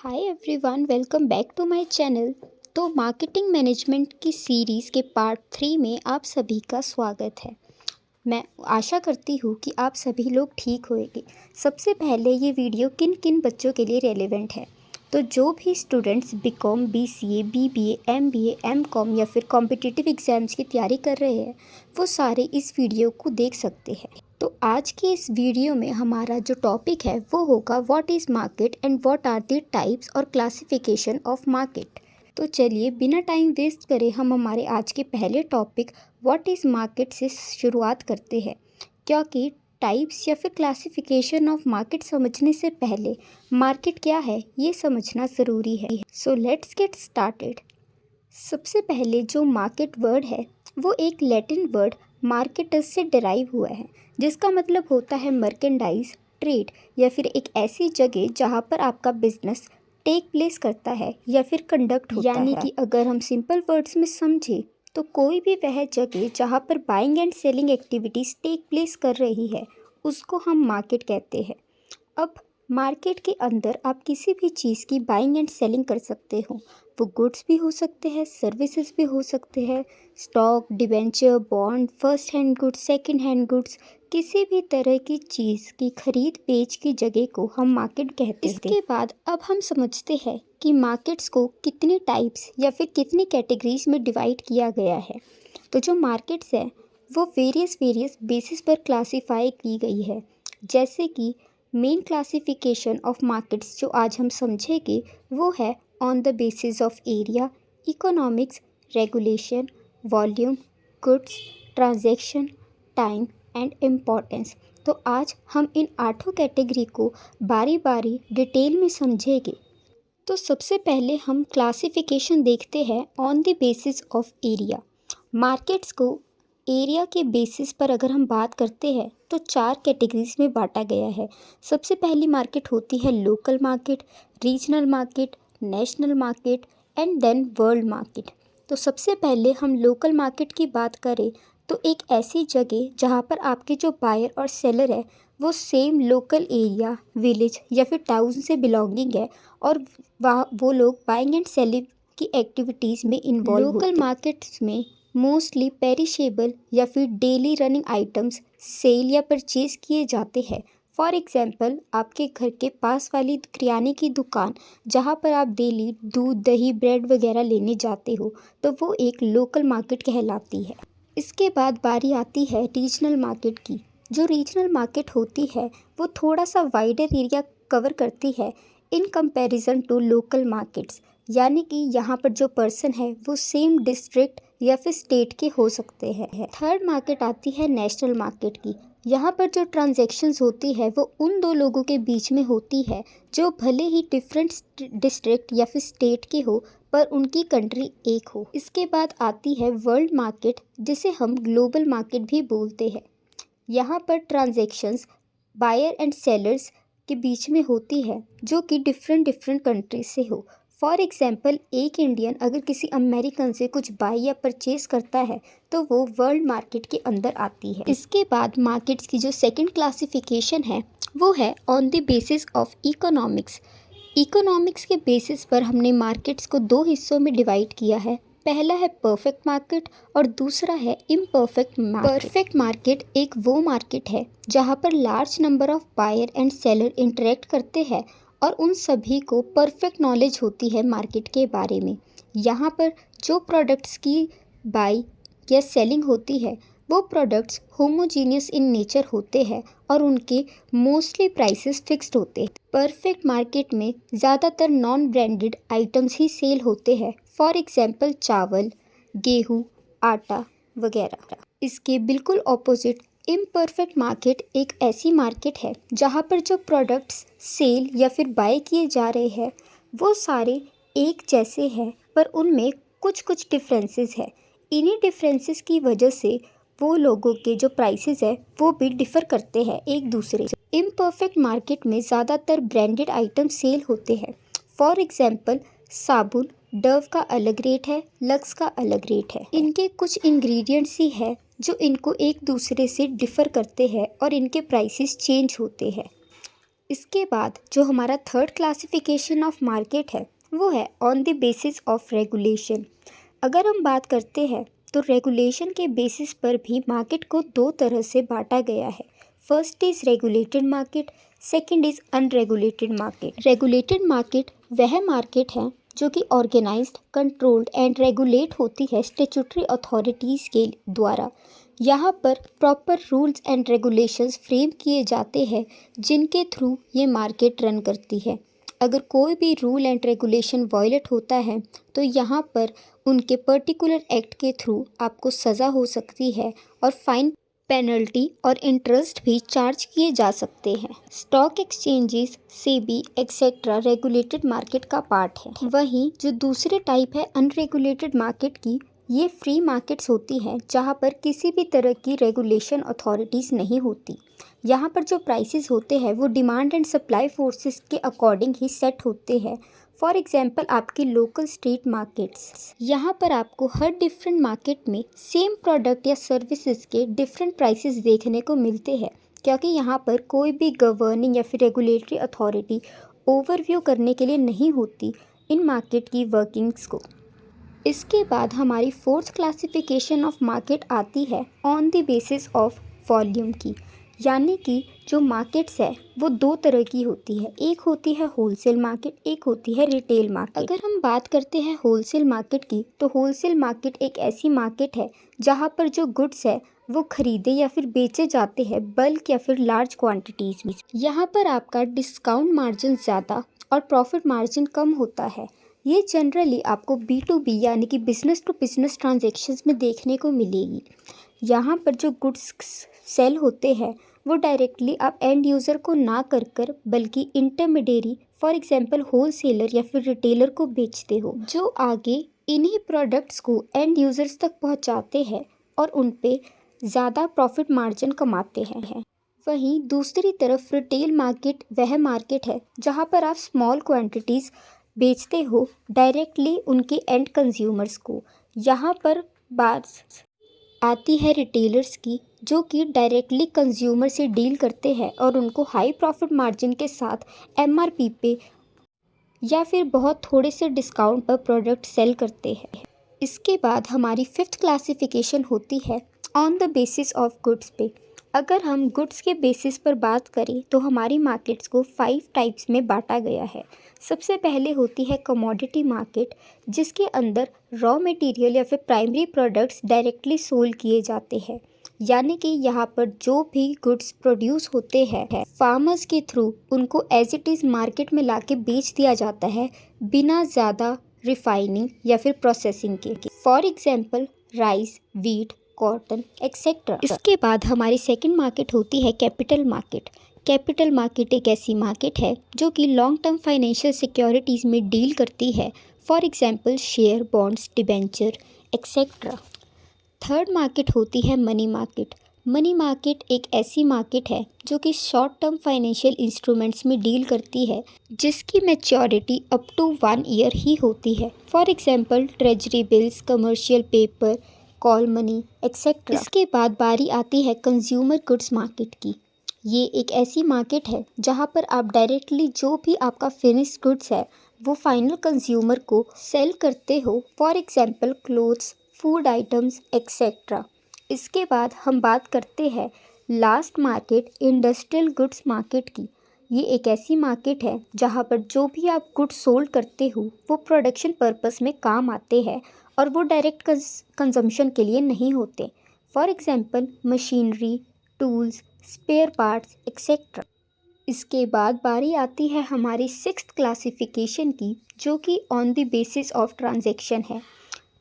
Hi everyone, welcome back to my channel. तो marketing management की series के part 3 में आप सभी का स्वागत है। मैं आशा करती हूँ कि आप सभी लोग ठीक होंगे। सबसे पहले ये वीडियो किन किन बच्चों के लिए रेलेवेंट है, तो जो भी students BCom, BCA, BBA, MBA, MCom या फिर कॉम्पिटिटिव एग्ज़ाम्स की तैयारी कर रहे हैं वो सारे इस वीडियो को देख सकते हैं। तो आज के इस वीडियो में हमारा जो टॉपिक है वो होगा what is market and what are the types और क्लासिफिकेशन ऑफ मार्केट। तो चलिए बिना टाइम वेस्ट करे हम हमारे आज के पहले टॉपिक व्हाट इज़ मार्केट से शुरुआत करते हैं, क्योंकि टाइप्स या फिर क्लासिफिकेशन ऑफ मार्केट समझने से पहले मार्केट क्या है ये समझना ज़रूरी है। So let's get started. सबसे पहले जो मार्केट वर्ड है वो एक लैटिन वर्ड मार्केटस से डिराइव हुआ है, जिसका मतलब होता है मर्केंडाइज, ट्रेड या फिर एक ऐसी जगह जहाँ पर आपका बिजनेस टेक प्लेस करता है या फिर कंडक्ट होता है। यानी कि अगर हम सिंपल वर्ड्स में समझें तो कोई भी वह जगह जहाँ पर buying and selling activities take place कर रही है उसको हम मार्केट कहते हैं। अब मार्केट के अंदर आप किसी भी चीज़ की बाइंग एंड सेलिंग कर सकते हो। वो गुड्स भी हो सकते हैं, सर्विसेज भी हो सकते हैं, stock, debenture, bond, first hand goods, second hand goods, किसी भी तरह की चीज़ की खरीद बेच की जगह को हम मार्केट कहते हैं। इसके बाद अब हम समझते हैं कि मार्केट्स को कितनी टाइप्स या फिर कितनी कैटेगरीज में डिवाइड किया गया है। तो जो मार्केट्स है वो वेरियस बेसिस पर क्लासीफाई की गई है। जैसे कि मेन क्लासिफिकेशन ऑफ मार्केट्स जो आज हम समझेंगे वो है on the basis of area, economics, regulation, volume, goods, transaction, time and importance. तो आज हम इन 8 कैटेगरी को बारी बारी डिटेल में समझेंगे। तो सबसे पहले हम क्लासिफिकेशन देखते हैं on the basis of area. Markets को एरिया के बेसिस पर अगर हम बात करते हैं तो 4 कैटेगरीज में बांटा गया है। सबसे पहली मार्केट होती है local market, regional market, national market and then world market. तो सबसे पहले हम लोकल मार्केट की बात करें तो एक ऐसी जगह जहाँ पर आपके जो बायर और सेलर है वो सेम लोकल एरिया, विलेज या फिर टाउन से बिलोंगिंग है और वहाँ वो लोग बाइंग एंड सेलिंग की एक्टिविटीज़ में इन्वॉल्व होते हैं। लोकल मार्केट्स में मोस्टली पेरिशेबल या फिर डेली रनिंग आइटम्स सेल या परचेज किए जाते हैं। फॉर एग्जांपल, आपके घर के पास वाली किराने की दुकान जहाँ पर आप डेली दूध, दही, ब्रेड वगैरह लेने जाते हो तो वो एक लोकल मार्केट कहलाती है। इसके बाद बारी आती है रीजनल मार्केट की। जो रीजनल मार्केट होती है वो थोड़ा सा वाइडर एरिया कवर करती है in comparison to local markets. यानी कि यहाँ पर जो पर्सन है वो सेम डिस्ट्रिक्ट या फिर स्टेट के हो सकते हैं। थर्ड मार्केट आती है नेशनल मार्केट की। यहाँ पर जो ट्रांजैक्शंस होती है वो उन दो लोगों के बीच में होती है जो भले ही डिफरेंट डिस्ट्रिक्ट या फिर स्टेट के हो पर उनकी कंट्री एक हो। इसके बाद आती है वर्ल्ड मार्केट, जिसे हम ग्लोबल मार्केट भी बोलते हैं। यहाँ पर ट्रांजैक्शंस बायर एंड सेलर्स के बीच में होती है जो कि डिफरेंट कंट्री से हो। फॉर एग्जाम्पल, एक इंडियन अगर किसी अमेरिकन से कुछ बाय या परचेज करता है तो वो वर्ल्ड मार्केट के अंदर आती है। इसके बाद मार्केट्स की जो सेकंड क्लासिफिकेशन है वो है on the basis of economics. Economics के बेसिस पर हमने मार्केट्स को 2 हिस्सों में डिवाइड किया है। पहला है परफेक्ट मार्केट और दूसरा है इम्परफेक्ट मार्केट। परफेक्ट मार्केट एक वो मार्केट है जहाँ पर large number of buyer and seller interact करते हैं और उन सभी को परफेक्ट नॉलेज होती है मार्केट के बारे में। यहाँ पर जो प्रोडक्ट्स की बाई या सेलिंग होती है वो प्रोडक्ट्स होमोजीनियस इन नेचर होते हैं और उनके मोस्टली प्राइसेस फिक्स्ड होते हैं। परफेक्ट मार्केट में ज़्यादातर नॉन ब्रांडेड आइटम्स ही सेल होते हैं। फॉर एग्जांपल, चावल, गेहूँ, आटा वगैरह। इसके बिल्कुल ऑपोजिट इम्परफेक्ट मार्केट एक ऐसी मार्केट है जहाँ पर जो प्रोडक्ट्स सेल या फिर बाय किए जा रहे हैं वो सारे एक जैसे हैं पर उनमें कुछ कुछ डिफरेंसेस है। इन्हीं डिफरेंसेस की वजह से वो लोगों के जो प्राइसेस है वो भी डिफ़र करते हैं एक दूसरे से। इम्परफेक्ट मार्केट में ज़्यादातर ब्रांडेड आइटम सेल होते हैं। फॉर एग्जांपल, साबुन डव का अलग रेट है, लक्स का अलग रेट है। इनके कुछ इंग्रेडिएंट्स ही है जो इनको एक दूसरे से डिफ़र करते हैं और इनके प्राइसेस चेंज होते हैं। इसके बाद जो हमारा थर्ड क्लासिफिकेशन ऑफ मार्केट है वो है on the basis of regulation. अगर हम बात करते हैं तो रेगुलेशन के बेसिस पर भी मार्केट को दो तरह से बांटा गया है। First is regulated market, second is unregulated market. Regulated market वह मार्केट है जो कि ऑर्गेनाइज्ड, कंट्रोल्ड एंड रेगुलेट होती है स्टैट्यूटरी अथॉरिटीज़ के द्वारा। यहाँ पर proper rules and regulations frame किए जाते हैं जिनके थ्रू ये मार्केट रन करती है। अगर कोई भी रूल एंड रेगुलेशन वायलेट होता है तो यहाँ पर उनके पर्टिकुलर एक्ट के थ्रू आपको सज़ा हो सकती है और फाइन, पेनल्टी और इंटरेस्ट भी चार्ज किए जा सकते हैं। Stock exchanges, SEBI etcetera regulated market का पार्ट है। वहीं जो दूसरे टाइप है अनरेगुलेटेड मार्केट की, ये फ्री मार्केट्स होती हैं जहाँ पर किसी भी तरह की रेगुलेशन अथॉरिटीज़ नहीं होती। यहाँ पर जो प्राइसेस होते हैं वो डिमांड एंड सप्लाई फोर्सेस के अकॉर्डिंग ही सेट होते हैं। फॉर एग्जांपल आपकी लोकल स्ट्रीट मार्केट्स, यहाँ पर आपको हर डिफरेंट मार्केट में सेम प्रोडक्ट या सर्विसेज के डिफरेंट प्राइसेस देखने को मिलते हैं, क्योंकि यहाँ पर कोई भी गवर्निंग या फिर रेगुलेटरी अथॉरिटी ओवरव्यू करने के लिए नहीं होती इन मार्केट की वर्किंग्स को। इसके बाद हमारी फोर्थ क्लासिफिकेशन ऑफ मार्केट आती है on the basis of volume की, यानी कि जो मार्केट्स है वो दो तरह की होती है। एक होती है होलसेल मार्केट, एक होती है रिटेल मार्केट। अगर हम बात करते हैं होलसेल मार्केट की, तो होलसेल मार्केट एक ऐसी मार्केट है जहाँ पर जो गुड्स है वो खरीदे या फिर बेचे जाते हैं बल्क या फिर लार्ज क्वांटिटीज़ में। यहाँ पर आपका डिस्काउंट मार्जिन ज़्यादा और प्रॉफिट मार्जिन कम होता है। ये जनरली आपको B2B यानी कि बिज़नेस टू बिज़नेस ट्रांजेक्शन्स में देखने को मिलेगी। यहाँ पर जो गुड्स सेल होते हैं वो डायरेक्टली आप एंड यूज़र को ना कर बल्कि इंटरमीडियरी, फॉर एग्जांपल होलसेलर या फिर रिटेलर को बेचते हो, जो आगे इन्हीं प्रोडक्ट्स को एंड यूज़र्स तक पहुँचाते हैं और उन पे ज़्यादा प्रॉफिट मार्जिन कमाते हैं। वहीं दूसरी तरफ रिटेल मार्केट वह मार्केट है जहाँ पर आप स्मॉल क्वांटिटीज़ बेचते हो डायरेक्टली उनके एंड कंज्यूमर्स को। यहाँ पर बात आती है रिटेलर्स की, जो कि डायरेक्टली कंज्यूमर से डील करते हैं और उनको हाई प्रॉफिट मार्जिन के साथ MRP पे या फिर बहुत थोड़े से डिस्काउंट पर प्रोडक्ट सेल करते हैं। इसके बाद हमारी फिफ्थ क्लासिफिकेशन होती है on the basis of goods पे। अगर हम गुड्स के बेसिस पर बात करें तो हमारी मार्केट्स को 5 टाइप्स में बांटा गया है। सबसे पहले होती है कमोडिटी मार्केट, जिसके अंदर रॉ मटेरियल या फिर प्राइमरी प्रोडक्ट्स डायरेक्टली सोल्ड किए जाते हैं, यानी कि यहाँ पर जो भी गुड्स प्रोड्यूस होते हैं फार्मर्स के थ्रू उनको एज इट इज़ मार्केट में लाके बेच दिया जाता है बिना ज़्यादा रिफाइनिंग या फिर प्रोसेसिंग के। For example rice, wheat, cotton etcetera. इसके बाद हमारी सेकंड मार्केट होती है कैपिटल मार्केट। कैपिटल मार्केट एक ऐसी मार्केट है जो कि लॉन्ग टर्म फाइनेंशियल सिक्योरिटीज़ में डील करती है, for example share, bonds, debenture etcetera. Third market होती है मनी मार्केट। मनी मार्केट एक ऐसी मार्केट है जो कि शॉर्ट टर्म फाइनेंशियल इंस्ट्रूमेंट्स में डील करती है, जिसकी मैच्योरिटी अप टू 1 ईयर ही होती है, for example treasury bills, commercial paper, call money etcetera. इसके बाद बारी आती है कंज्यूमर गुड्स मार्केट की। ये एक ऐसी मार्केट है जहाँ पर आप डायरेक्टली जो भी आपका फिनिश गुड्स है वो फाइनल कंज्यूमर को सेल करते हो, for example clothes, food items etcetera. इसके बाद हम बात करते हैं last market industrial goods market की। ये एक ऐसी मार्केट है जहाँ पर जो भी आप गुड्स सोल्ड करते हो वो प्रोडक्शन पर्पस में काम आते हैं और वो डायरेक्ट कंजम्पशन के लिए नहीं होते, for example machinery, tools, spare parts etcetera. इसके बाद बारी आती है हमारी सिक्स्थ क्लासिफिकेशन की, जो कि on the basis of transaction है।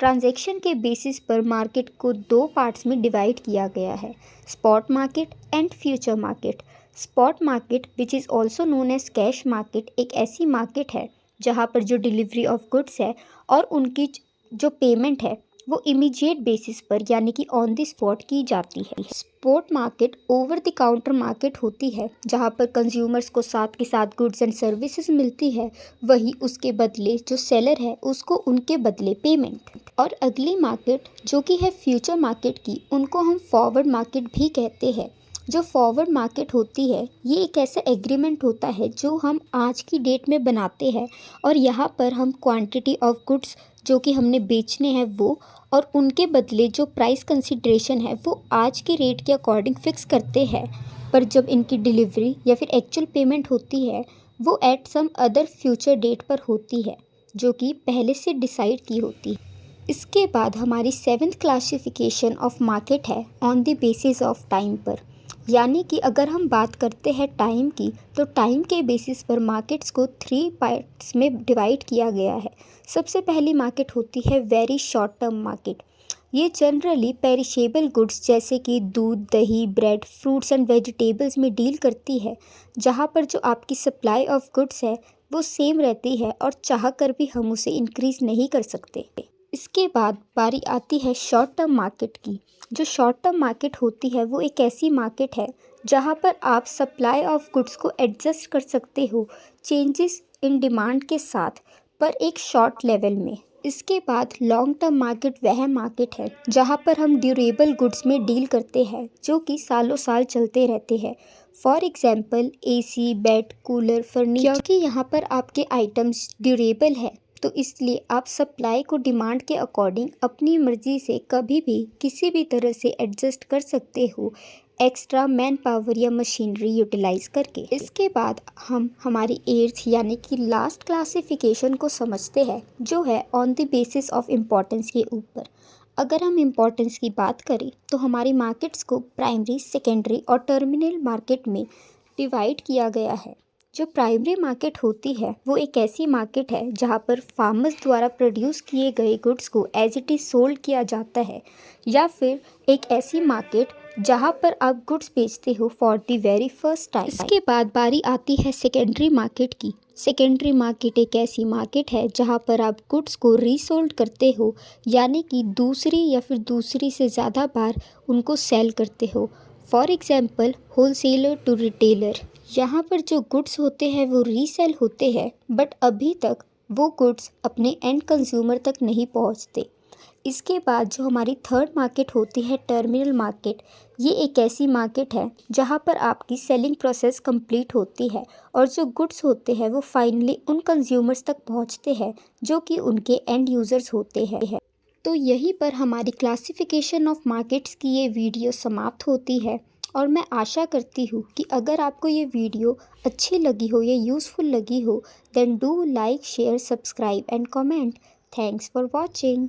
ट्रांजैक्शन के बेसिस पर मार्केट को 2 पार्ट्स में डिवाइड किया गया है, spot market and future market. Spot market which is also known as cash market एक ऐसी मार्केट है जहाँ पर जो डिलीवरी ऑफ गुड्स है और उनकी जो पेमेंट है वो इमीडिएट बेसिस पर यानी कि ऑन द स्पॉट की जाती है। Spot market over the counter market होती है जहाँ पर कंज्यूमर्स को साथ के साथ गुड्स एंड सर्विसेज मिलती है, वही उसके बदले जो सेलर है उसको उनके बदले पेमेंट। और अगली मार्केट जो कि है फ्यूचर मार्केट की, उनको हम फॉरवर्ड मार्केट भी कहते हैं। जो फॉरवर्ड मार्केट होती है ये एक ऐसा एग्रीमेंट होता है जो हम आज की डेट में बनाते हैं और यहाँ पर हम क्वांटिटी ऑफ गुड्स जो कि हमने बेचने हैं वो और उनके बदले जो प्राइस कंसिडरेशन है वो आज के रेट के अकॉर्डिंग फ़िक्स करते हैं। पर जब इनकी डिलीवरी या फिर एक्चुअल पेमेंट होती है वो at some other future date पर होती है जो कि पहले से डिसाइड की होती है। इसके बाद हमारी 7th क्लासिफिकेशन ऑफ मार्केट है on the basis of time पर, यानी कि अगर हम बात करते हैं टाइम की तो टाइम के बेसिस पर मार्केट्स को 3 पार्ट्स में डिवाइड किया गया है। सबसे पहली मार्केट होती है वेरी शॉर्ट टर्म मार्केट। ये जनरली पेरिशेबल गुड्स जैसे कि दूध, दही, ब्रेड, फ्रूट्स एंड वेजिटेबल्स में डील करती है, जहाँ पर जो आपकी सप्लाई ऑफ गुड्स है वो सेम रहती है और चाह कर भी हम उसे इंक्रीज़ नहीं कर सकते। इसके बाद बारी आती है शॉर्ट टर्म मार्केट की। जो शॉर्ट टर्म मार्केट होती है वो एक ऐसी मार्केट है जहाँ पर आप सप्लाई ऑफ गुड्स को एडजस्ट कर सकते हो चेंजेस इन डिमांड के साथ, पर एक शॉर्ट लेवल में। इसके बाद लॉन्ग टर्म मार्केट वह मार्केट है जहाँ पर हम ड्यूरेबल गुड्स में डील करते हैं जो कि सालों साल चलते रहते हैं। For example AC, bed, cooler, furniture. क्योंकि यहाँ पर आपके आइटम्स ड्यूरेबल है तो इसलिए आप सप्लाई को डिमांड के अकॉर्डिंग अपनी मर्ज़ी से कभी भी किसी भी तरह से एडजस्ट कर सकते हो एक्स्ट्रा मैन पावर या मशीनरी यूटिलाइज करके। इसके बाद हम हमारी 8th यानी कि लास्ट क्लासिफिकेशन को समझते हैं जो है on the basis of importance के ऊपर। अगर हम इम्पोर्टेंस की बात करें तो हमारी मार्केट्स को प्राइमरी, सेकेंडरी और टर्मिनल मार्केट में डिवाइड किया गया है। जो प्राइमरी मार्केट होती है वो एक ऐसी मार्केट है जहाँ पर फार्मर्स द्वारा प्रोड्यूस किए गए गुड्स को एज इट इज़ सोल्ड किया जाता है, या फिर एक ऐसी मार्केट जहाँ पर आप गुड्स बेचते हो for the very first time. इसके बाद बारी आती है सेकेंडरी मार्केट की। सेकेंडरी मार्केट एक ऐसी मार्केट है जहाँ पर आप गुड्स को रीसोल्ड करते हो, यानी कि दूसरी या फिर दूसरी से ज़्यादा बार उनको सेल करते हो। For example wholesaler to retailer. यहाँ पर जो गुड्स होते हैं वो रीसेल होते हैं बट अभी तक वो गुड्स अपने एंड कंज्यूमर तक नहीं पहुँचते। इसके बाद जो हमारी थर्ड मार्केट होती है टर्मिनल मार्केट, ये एक ऐसी मार्केट है जहाँ पर आपकी सेलिंग प्रोसेस कंप्लीट होती है और जो गुड्स होते हैं वो फाइनली उन कंज्यूमर्स तक पहुँचते हैं जो कि उनके एंड यूज़र्स होते हैं। तो यहीं पर हमारी क्लासिफिकेशन ऑफ मार्केट्स की ये वीडियो समाप्त होती है और मैं आशा करती हूँ कि अगर आपको ये वीडियो अच्छी लगी हो या यूज़फुल लगी हो then do like, share, subscribe and comment. Thanks for watching.